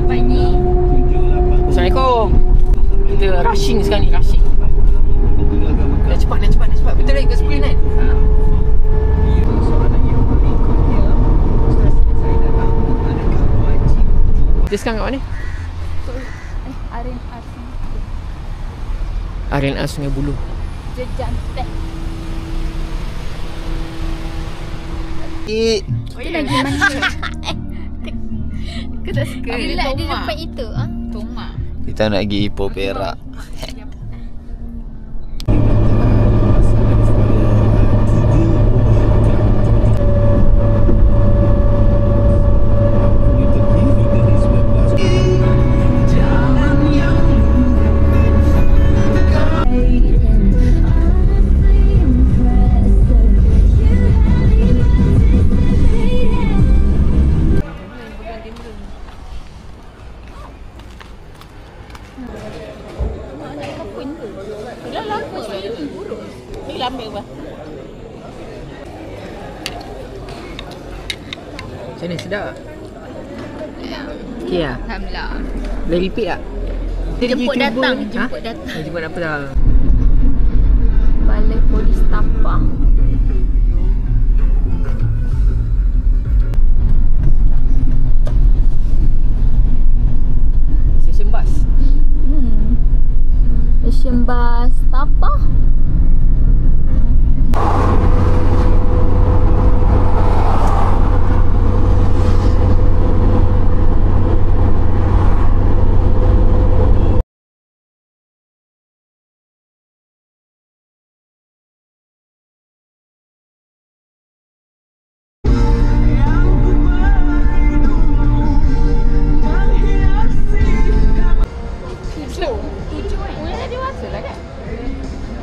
pagi. Assalamualaikum. Kita rushing sekarang ni, rushing. Dah cepat. Betul lagi kat screen kan? Kita sekarang kat mana? Arena Sungai Buloh. Jejantek. Kita lagi mana? Aku tak suka. Bila dia dapat itu Toma. Kita nak pergi Ipoh Perak. Macam mana, sedap tak? Okey lah? Alhamdulillah. Boleh repeat tak? Jemput datang. Jemput apa dah? Balai Polis Tampang. Stesen bas. Stesen bas Tapah.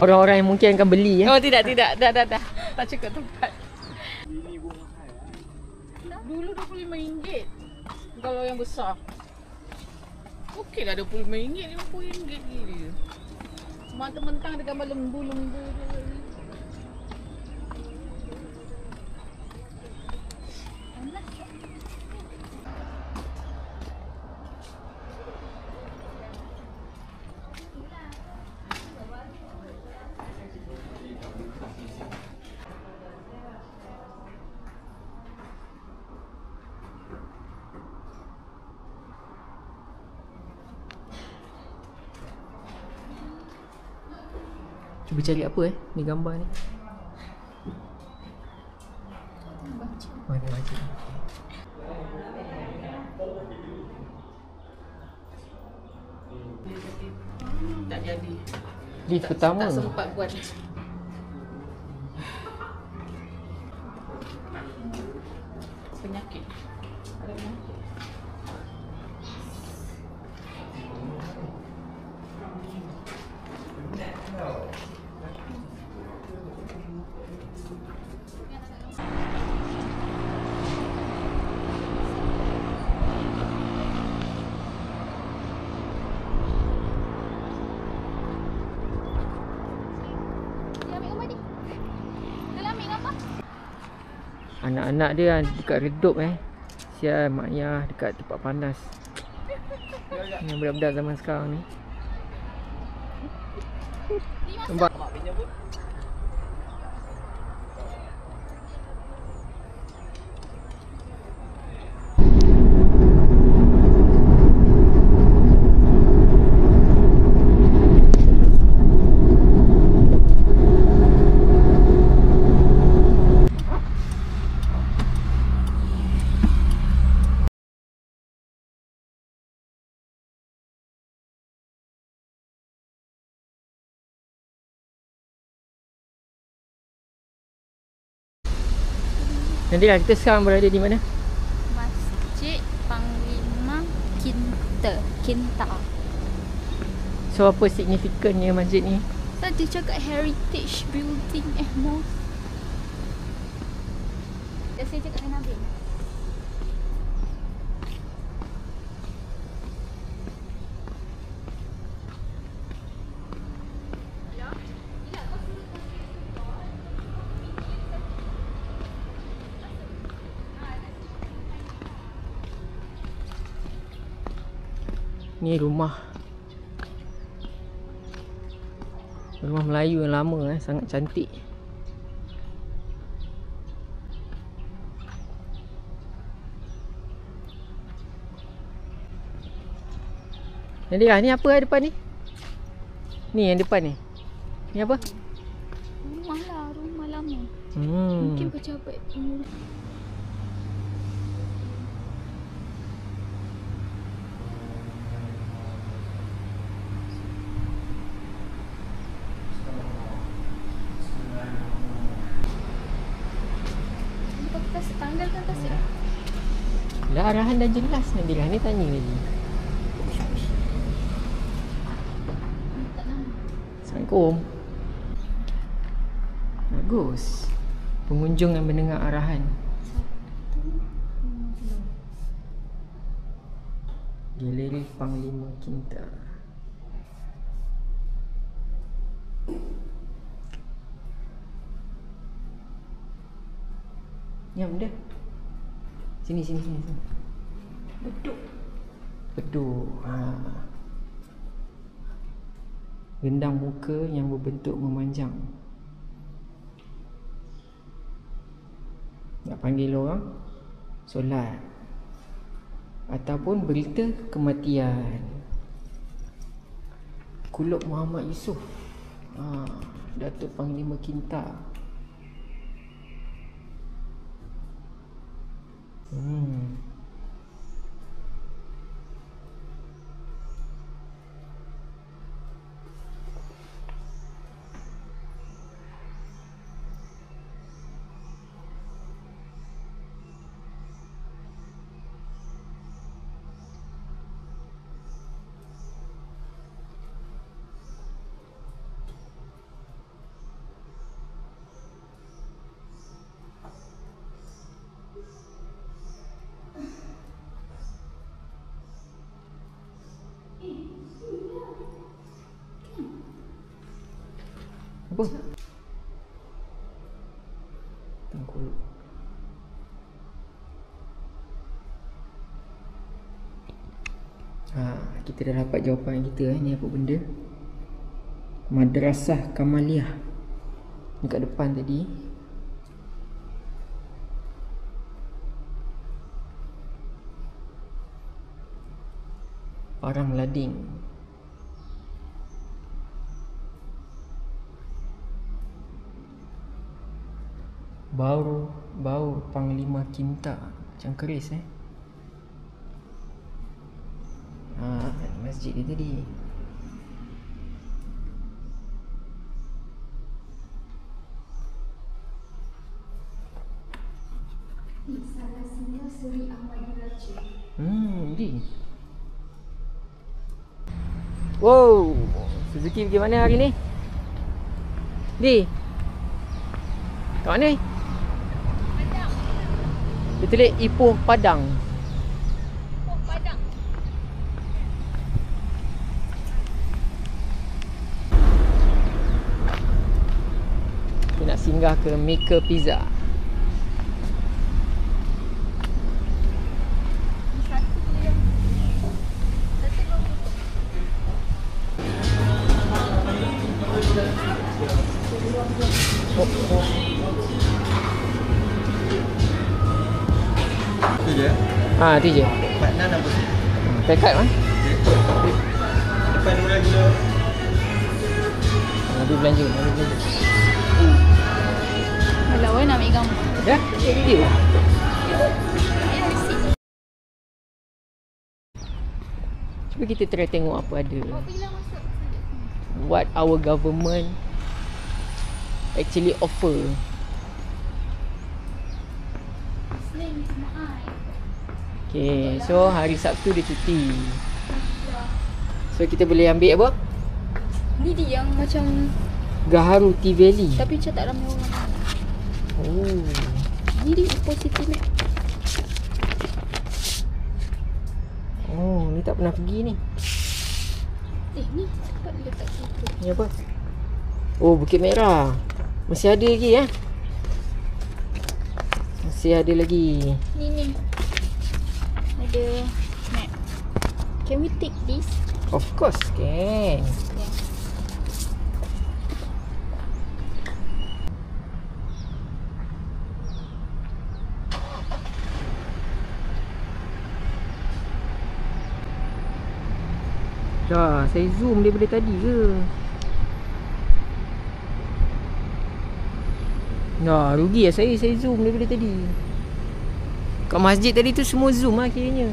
Orang-orang yang mungkin akan beli ya. Oh tidak. Dah. Tak cukup tempat. Dulu RM25 kalau yang besar. Okey lah RM25, RM50 je. Mentang-mentang ada gambar lembu-lembu je. Cuba cari apa ni gambar ni. Mana baca. Tak jadi. Lift pertama. Tak sempat buat. Penyakit. Ada penyakit. Anak-anak dia dekat redup Sial mak ayah dekat tempat panas. Yang budak-budak zaman sekarang ni. Nampak? Nanti lah kita sekarang berada di mana? Masjid Panglima Kinta. So apa signifikannya masjid ni? Tadi cakap heritage building mosque. Dah saya cakap dengan Nabil. Ni rumah Melayu yang lama sangat cantik. Jadi ni apa depan ni? Ni yang depan ni. Ni apa? Rumah lah, rumah lama. Hmm. Mungkin pejabat pengurus. Tanggal kan atas ya? Dah arahan dah jelas Nabila. Ni tanya lagi. Tak nama. Assalamualaikum. Bagus. Pengunjung yang mendengar arahan. Galeri Panglima Kinta. Nyam dah. Sini. Beduk. Gendang muka yang berbentuk memanjang. Nak panggil orang solat ataupun berita kematian. Kulub Muhammad Yusof, Datuk Panglima Kinta. Apa? Tengkul. Kita dah dapat jawapan kita. Ni apa benda? Madrasah Kamaliyah. Ni kat depan tadi. Parang Lading. Bau Panglima Kinta. Macam keris masjid dia tadi. Salah singa Seri Ahmadi Raja. Di. Wow, Suzuki pergi mana hari ni? Di. Kat mana ni? Padang. Dia tulis Ipoh Padang. Ipoh Padang. Kita nak singgah ke Maker Pizza. Tu je. Tu je. Makna apa sih? Pekat Depan dua lagi tu. Nabi belanja. Kalau awak nak ambil gambar. Dah? Video. Cuba kita try tengok apa ada. Awak pergilah masuk. What our government actually offer. Selain Jumaat. Okay, so hari Sabtu dia cuti. So kita boleh ambil apa? Ni dia yang macam Gaharu Tea Valley. tapi macam tak ramai orang. Oh. Ni dia Ipoh City Map. Oh, ni tak pernah pergi ni. Ni tempat dia letak situ. Ni apa? Oh, Bukit Merah. Masih ada lagi Masih ada lagi. Ni. Ada map. Can we take this? Of course can. Dah, saya zoom daripada tadi ke? Dah, rugi lah saya zoom daripada tadi. Kat masjid tadi tu semua zoom lah kiranya.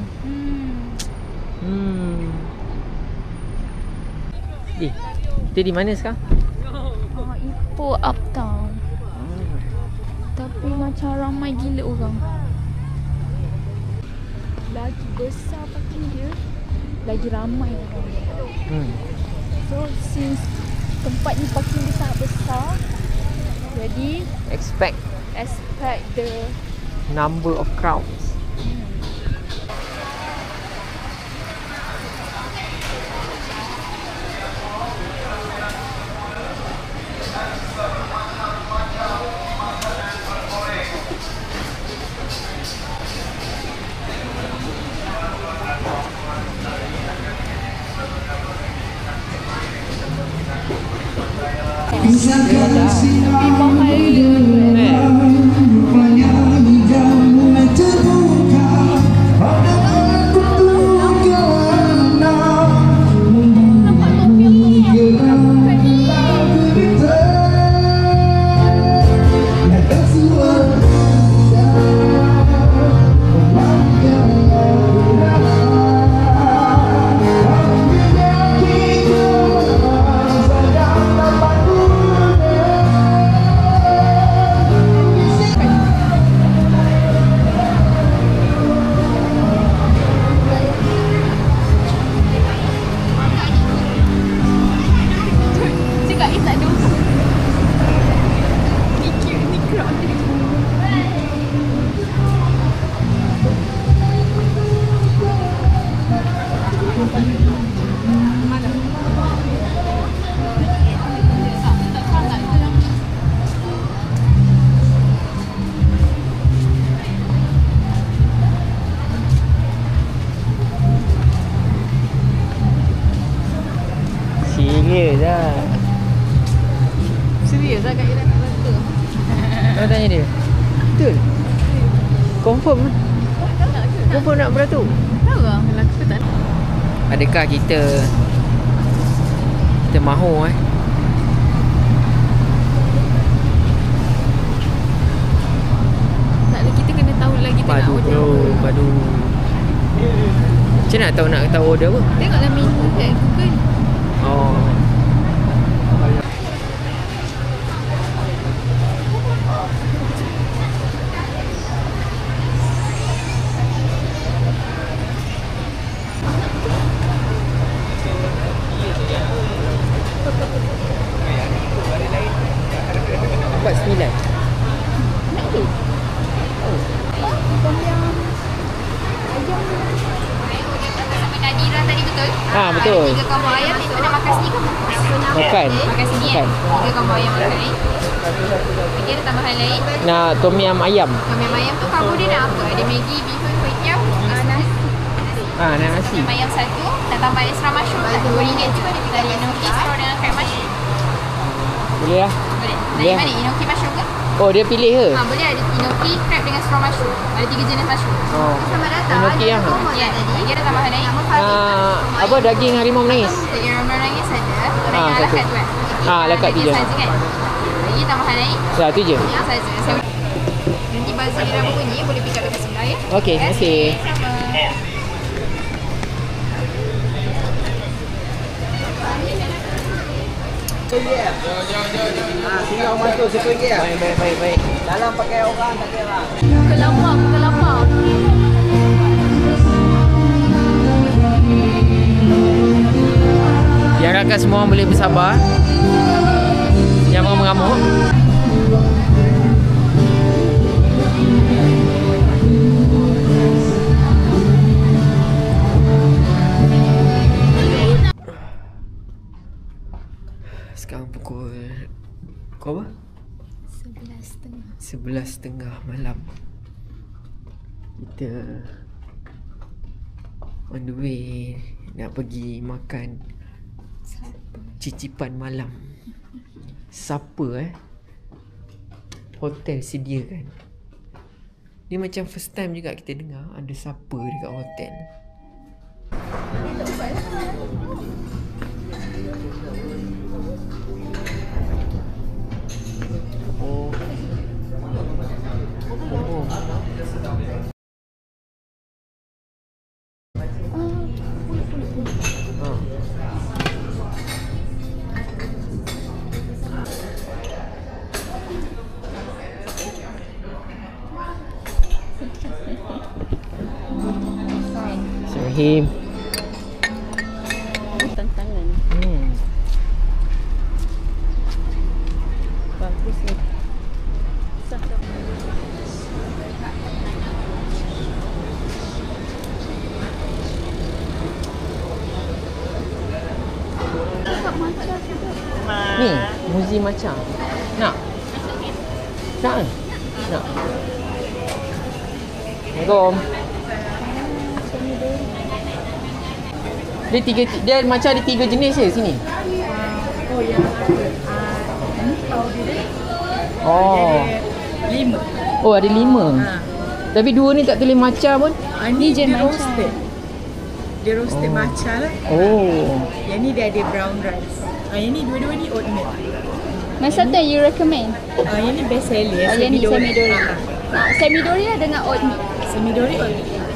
Kita di mana sekarang? Ipoh Uptown. Tapi macam ramai gila orang. Lagi besar parking dia, lagi ramai orang. So since tempat ni parking dia sangat besar, jadi Expect the number of crowds. tapi mahal Serius lah. serius agak dia nak betul. Kau tanya dia. Betul? Confirm lah. Confirm nak beratur? Tahu lah, kalau aku tak nak. Adakah kita mahu Tak ada, kita kena tahu lagi kita nak Padu order bro, apa. padu. Macam nak tahu order apa? Tengoklah menu kat Google. Oh. RM49. Nak tu? Tom yum. Ayam. Sama Nadira tadi betul? Betul. Ada 3 combo ayam ni pernah makan sini ke? Makan. Makan sini kan? 3 combo ayam makan lain. Lagi ada tambahan lain. Nak tom yum ayam. Tom yum ayam tu combo dia nak apa? Ada Maggi, bihun, kuih tiaw, nasi. Nasi. Tom ayam satu, nak tambah extra mushroom tak? RM2 tu ada pilihan enoki, straw dengan crab mushroom. Boleh lah. Boleh? Nak Boleh. yang mana? Enoki mushroom ke? Oh, dia pilih ke? Boleh, ada enoki, crab dengan straw mushroom. Ada 3 jenis mushroom. Oh. Selamat datang. Enoki yang Ya, tadi ada tambahan lain. apa daging harimau menangis? Daging harimau menangis ada. Orang yang satu. ala carte tu kan? Ala carte Daging je. saja kan? Lagi tambahan lain? Satu je. Yang saja. Nanti buzzer dia dah berbunyi, boleh pick up dekat sebelah ya. Okey, terima kasih. Sama. Tinggal masuk RM10 lah. Baik. Dalam pakai orang tak kira. Kelapa. Diharapkan semua orang boleh bersabar. Jangan mengamuk. Sekarang pukul apa? 11.30 malam. Kita On the way nak pergi makan cicipan malam. Supper hotel sediakan. Ni macam first time juga kita dengar ada supper dekat hotel. Oh. Rahim. Tantangan. Bagus ni. Ni, muzi macam. Nak? Nak? Nak. Assalamualaikum. Dia macam ada 3 jenis je sini. Oh ya. Ini tahu dia. Oh. 5. Oh, ada 5. Tapi 2 ni tak tulis macam pun. Ini je macam. Dia roasted matcha lah. Oh. Yang ni dia ada brown rice. Yang ni dua-dua ni oatmeal. Mana satu yang you recommend? Yang ni best seller. Yang ni semidori. Semidori lah dengan oatmeal. Semidori oatmeal.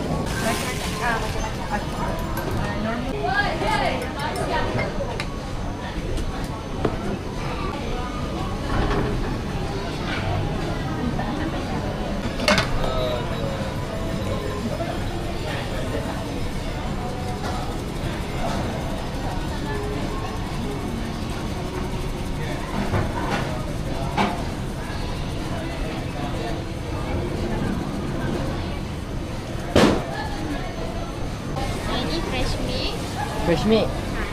Fresh milk.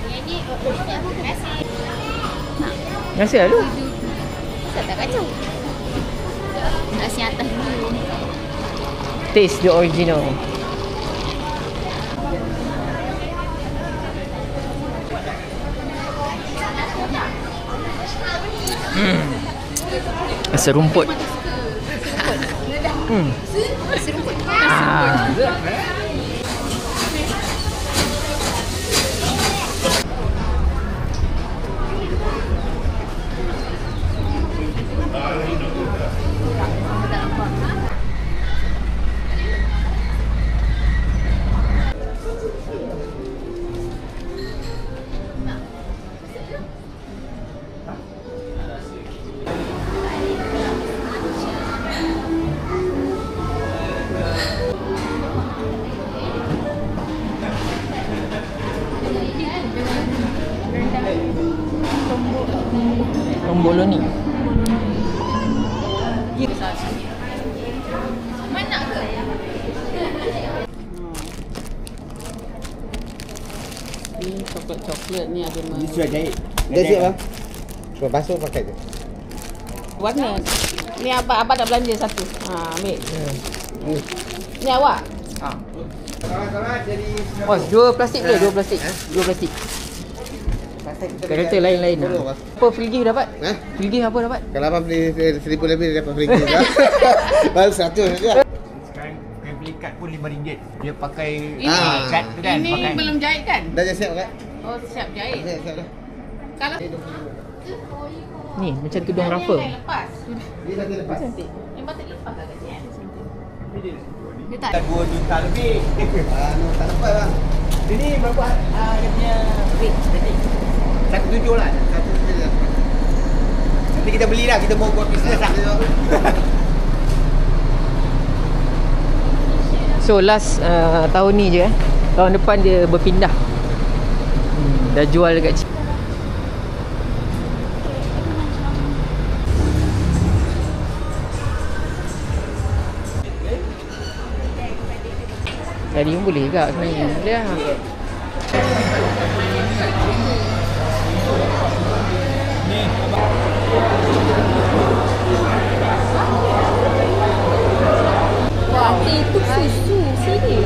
Yang ni oatmeal apa nasi? Nasi lah tu. Tak kacau. Nasi atas dulu. Taste the original. Rasa rumput. Serumput. Romboloni. Mana ke? Ni coklat ni ada Ini sudah jahit. Dah siap bang? Sudah basuh pakai tu. warna. Ni abang nak belanja satu. Ambil. Ni awak. Kawan-kawan jadi Bos, 2 plastik boleh? 2 plastik. 2 plastik. Karakter lain-lain lah. Apa free gift dapat? Free gift apa dapat? Kalau abang beli 1000 lebih dia dapat free gift lah. Baru 100 saja. Sekarang kena beli kad pun RM5. Dia pakai Ini- kad tu kan. Ini Pakai. belum jahit kan? Dah siap kan? Oh, siap jahit. Siap dah. Kalau Ni macam tudung ruffle. yang lepas. Dia dah lepas. Yang patut lepas lah katnya. Dia tak. 2 juta lebih. Tak lepas bang. Ini berapa dia punya rate tadi? 1.7 lah. Nanti kita beli lah. Kita mau buat bisnes lah. So last tahun ni je tahun depan dia berpindah. Dah jual dekat Jadi pun boleh juga sebenarnya. Boleh lah. Wah, itu susu sini.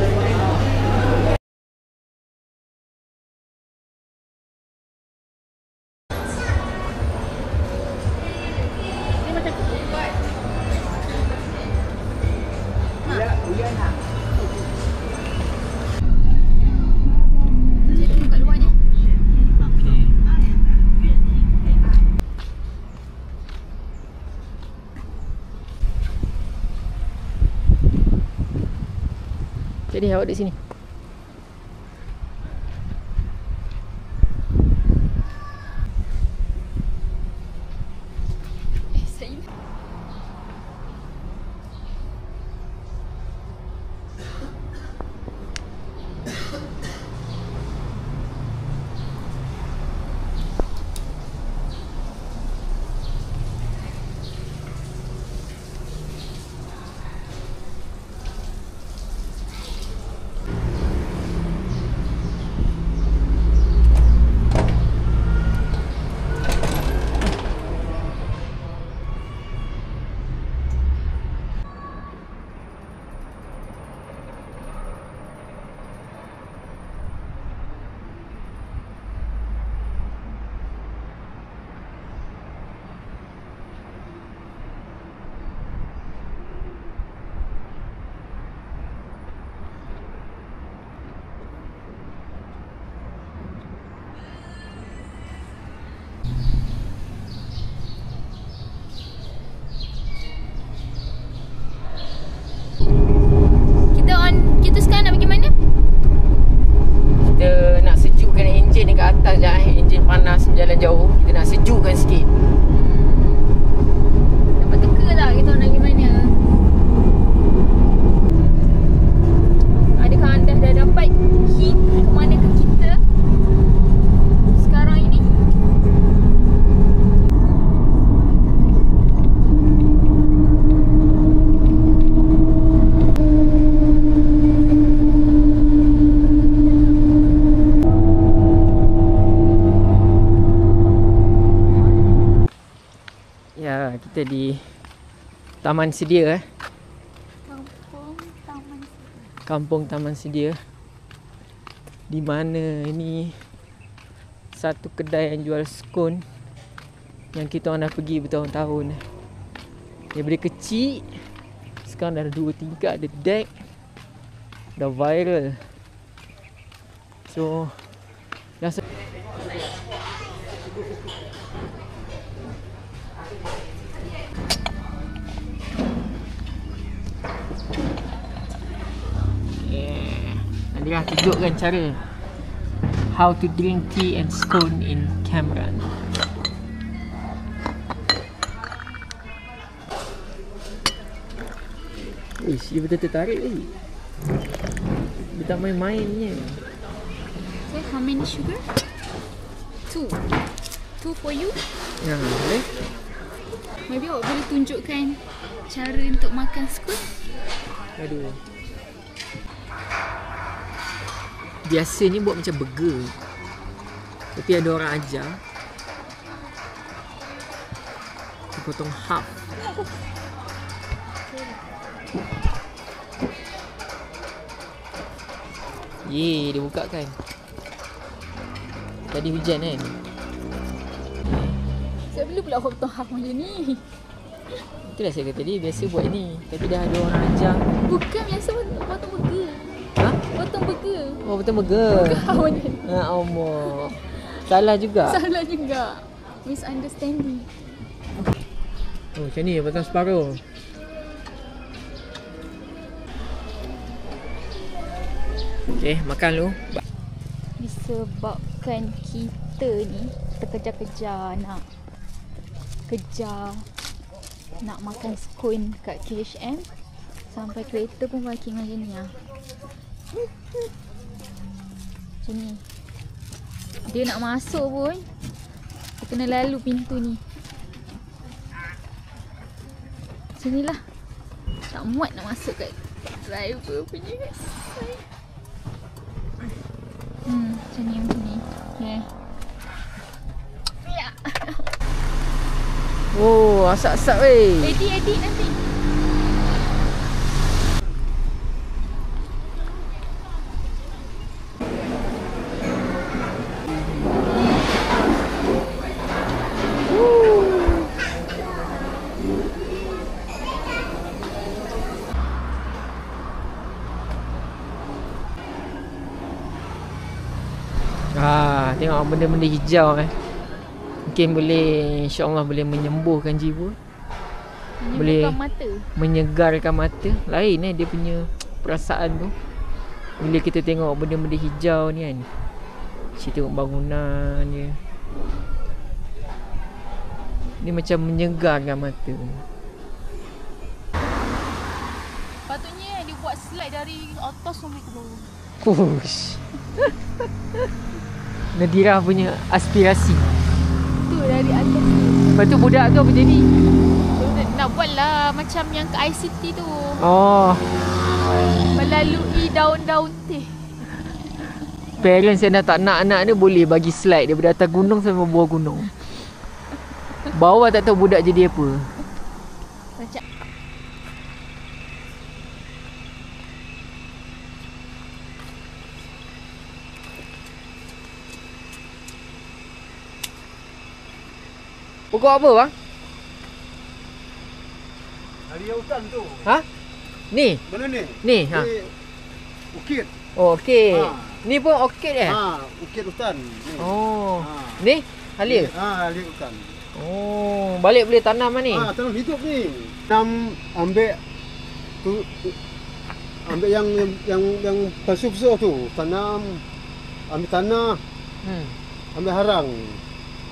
Jadi awak duduk sini. Kita sekarang nak pergi mana? Kita nak sejukkan enjin dekat atas je. Enjin panas berjalan jauh. Kita nak sejukkan sikit. Dapat teka lah kita nak pergi mana. Adakah anda dah dapat hint ke manakah kita sekarang ini? Ya, kita di Taman Sedia Kampung Taman Sedia. Di mana ini satu kedai yang jual skon yang kita orang dah pergi bertahun-tahun. Daripada kecil sekarang dah ada 2 tingkat, ada deck, dah viral. So dah nanti lah tunjukkan cara how to drink tea and scone in Cameron. Ish, dia betul tertarik lagi. Dia tak main-mainnya. So how many sugar? 2 for you. Ya, boleh. Maybe awak boleh tunjukkan cara untuk makan skut. Aduh. Biasa ni buat macam burger. Tapi ada orang ajar dia potong half. Yeay, dia buka kan. Tadi hujan kan. Saya bila pula awak potong half macam ni? Itulah saya kata tadi, biasa buat ni. Tapi dah ada orang ajar. Bukan biasa potong burger. Ha? Potong burger. Oh, betul burger. Kau ni. Ha, Allah. Salah juga. Salah juga. Misunderstanding. Oh, macam ni, potong separuh. Okay, makan dulu. Disebabkan kita ni terkejar-kejar nak nak makan skon kat KHM, sampai kereta pun parking macam ni lah. Macam ni. Dia nak masuk pun dia kena lalu pintu ni. Macam ni lah. Tak muat nak masuk kat driver punya side. Macam ni. Okay. Ya. Oh, asap-asap weh. Edit nanti. Tengok benda-benda hijau mungkin boleh, insya-Allah boleh menyembuhkan jiwa. Boleh mata. menyegarkan mata. Lain dia punya perasaan tu. Bila kita tengok benda-benda hijau ni kan, kita tengok bangunan dia, ni macam menyegarkan mata. Patutnya dia buat slide dari atas sampai ke bawah. Push. Nadira punya aspirasi. Tu dari atas tu. Lepas tu budak tu apa jadi? Nak buat lah macam yang ke ICT tu. Oh, Melalui daun-daun teh. parents yang dah tak nak anak dia boleh bagi slide daripada atas gunung sampai bawah gunung. Bawah tak tahu budak jadi apa. Macam Pokok apa bang? Hari hutan tu. Ha? Ni? Mana ni? Ni ha. Ni Bukit. Oh, okey. Ha. Ni pun orchid eh? Bukit hutan. Ni. Oh. Ha. Ni halia. Halia hutan. Oh, balik boleh tanam lah ni. Tanam hidup ni. Ambil tu, ambil yang basuh-basuh tu, tanam, ambil tanah, ambil harang.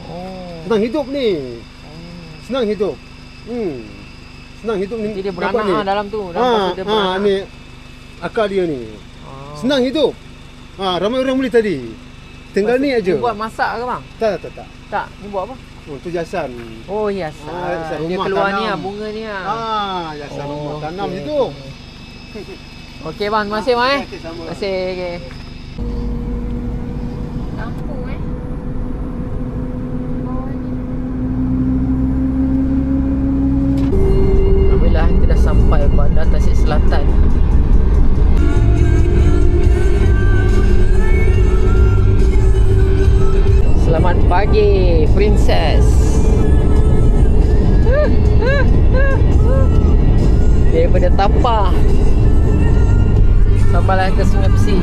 Oh. Senang hidup ni. Senang hidup. Senang hidup ni. Jadi dia dapat beranak ni. lah dalam tu. Dalam dia beranak. Ni akar dia ni. Senang hidup. Ramai orang beli tadi. Tinggal ni aja. Ni buat masak ke bang? Tak. Tak, ni buat apa? Oh, tu hiasan. Oh, hiasan. Hiasan Dia rumah, keluar ni tanam. lah, bunga ni lah. Hiasan rumah tanam okey, situ. Okey bang, terima kasih bang eh. Okey, sama. Terima kasih. Okay. lampu Alhamdulillah kita dah sampai Bandar Tasik Selatan. Selamat pagi, Princess. Daripada Tapah sampailah ke Sungai Besi.